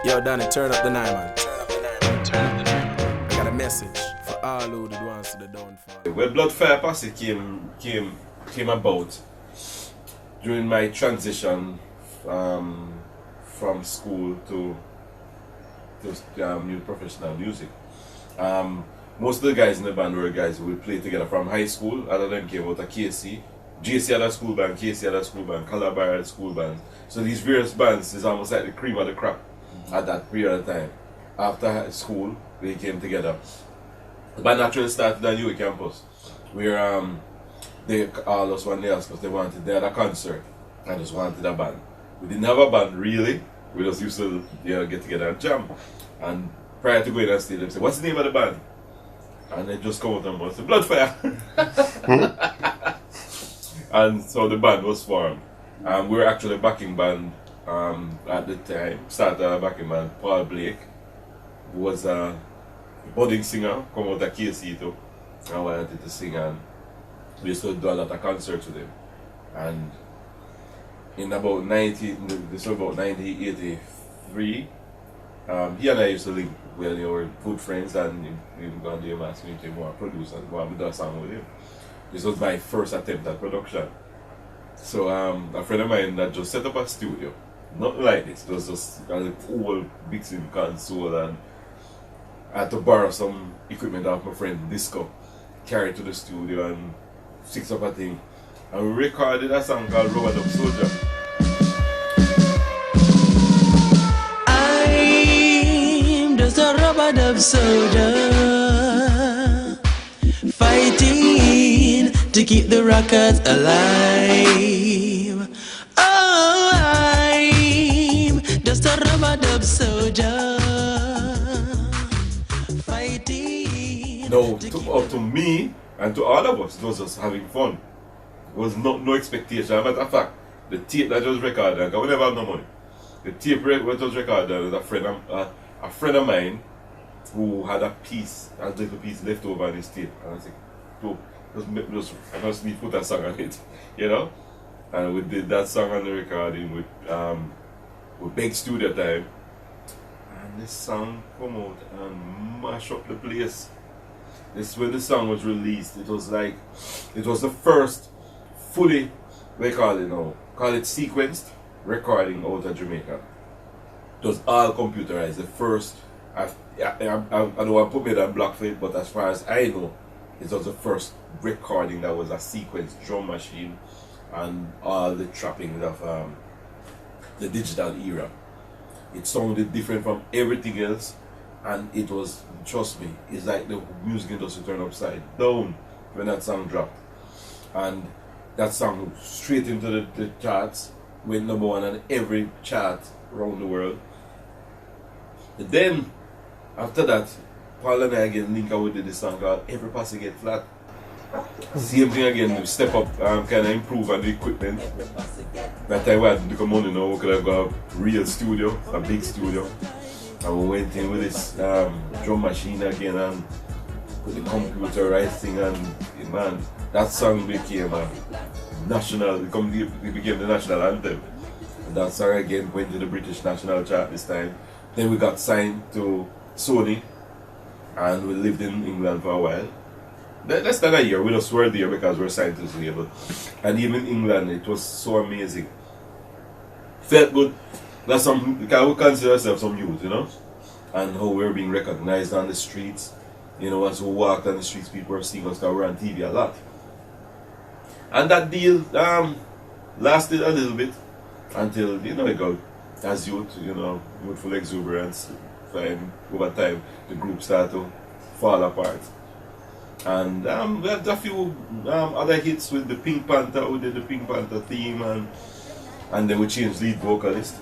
Yo, Danny, turn up the night, man. Turn up the night, man. Turn up the night, man. I got a message for all who did wants to the downfall. When Bloodfire Posse came about during my transition from school to new professional music. Most of the guys in the band were guys who would play together from high school. Other than came out of KC. JC had a school band, KC had a school band, Calabar had a school band. So these various bands is almost like the cream of the crop at that period of time. After school, they came together. The band actually started on UA campus, where they called us one day because they had a concert and just wanted a band. We didn't have a band really. We just used to get together and jam. And prior to going on stage, they said, "What's the name of the band?" And they just come out and said, "Bloodfire." And so the band was formed. We were actually a backing band at the time. Started a backing band. Paul Blake was a budding singer, come out of KC too. I wanted to sing, and we used to do a lot of concerts with him. And in about 1983, he and I used to link. We were good friends, and we were going to do a mass meeting, more produce, and we did a song with him. This was my first attempt at production. So a friend of mine that just set up a studio. Not like this, it was just an old mixing console, and I had to borrow some equipment off my friend Disco, carry it to the studio and fix up a thing. And we recorded a song called Rubber Dub Soldier. I'm just a rubber dub soldier, fighting to keep the rockers alive. Oh, I'm just a rubber dub soldier, fighting. No, to me and to all of us, it was just having fun. It was no expectation. As a matter of fact, the tape that was recorded, because we never have no money. The tape that was recorded was a friend of mine who had a little piece left over on his tape. And I was like, I just need to put a song on it, you know? And we did that song on the recording with Big Studio time. And this song come out and mash up the place. This when the song was released, it was the first fully, call it sequenced recording out of Jamaica. It was all computerized. The first, I don't want to put me on block for it, but as far as I know, it was the first recording that was a sequenced drum machine and all the trappings of the digital era. It sounded different from everything else, and it was, trust me, it's like the music industry turned upside down when that song dropped. And that song straight into the charts, went number one on every chart around the world. And then, after that, Paul and I again link up with this song called Every Posse Get Flat. Same thing again, we step up, kind of improve on the equipment. That time we had to come money now, we could have got a real studio, a big studio. And we went in with this drum machine again and put the computerized thing, and man, that song became a national, it became the national anthem. And that song again went to the British national chart this time. Then we got signed to Sony, and we lived in England for a while. Less than a year, we just were there because we were signed to the label. And even in England, it was so amazing. Felt good. That's because we consider ourselves some youth, you know? And how we're being recognized on the streets. You know, as we walked on the streets, people were seeing us because we're on TV a lot. And that deal lasted a little bit until, it got, as youthful exuberance. And over time, the group started to fall apart. And we had a few other hits with the Pink Panther. We did the Pink Panther theme, and then we changed lead vocalist.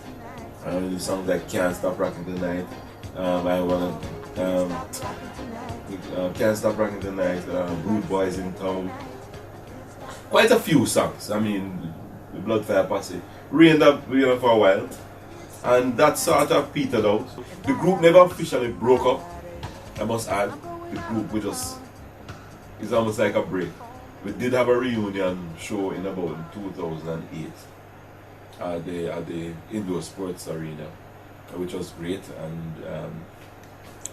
And the songs like Can't Stop Rocking Tonight, Can't Stop Rocking Tonight, Rude Boys in Town. Quite a few songs. I mean, the Bloodfire Posse reigned up for a while, and that sort of petered out. The group never officially broke up, I must add. The group it's almost like a break. We did have a reunion show in about 2008 at the indoor sports arena. which was great. And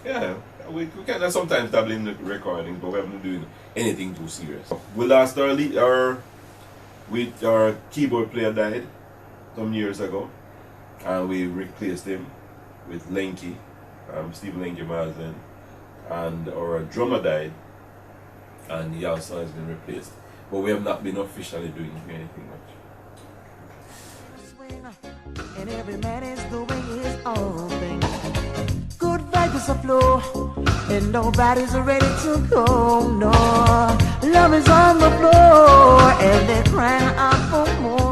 yeah, we kind of sometimes dabble in the recording, but we haven't been doing anything too serious. We lost our keyboard player died some years ago, and we replaced him with Lenky, Stephen Lenky Marsden, and our drummer died, and he also has been replaced. But we have not been officially doing anything much. And every man is doing his own thing. Good vibes aflow, and nobody's ready to go. No, love is on the floor, and they're crying out for more.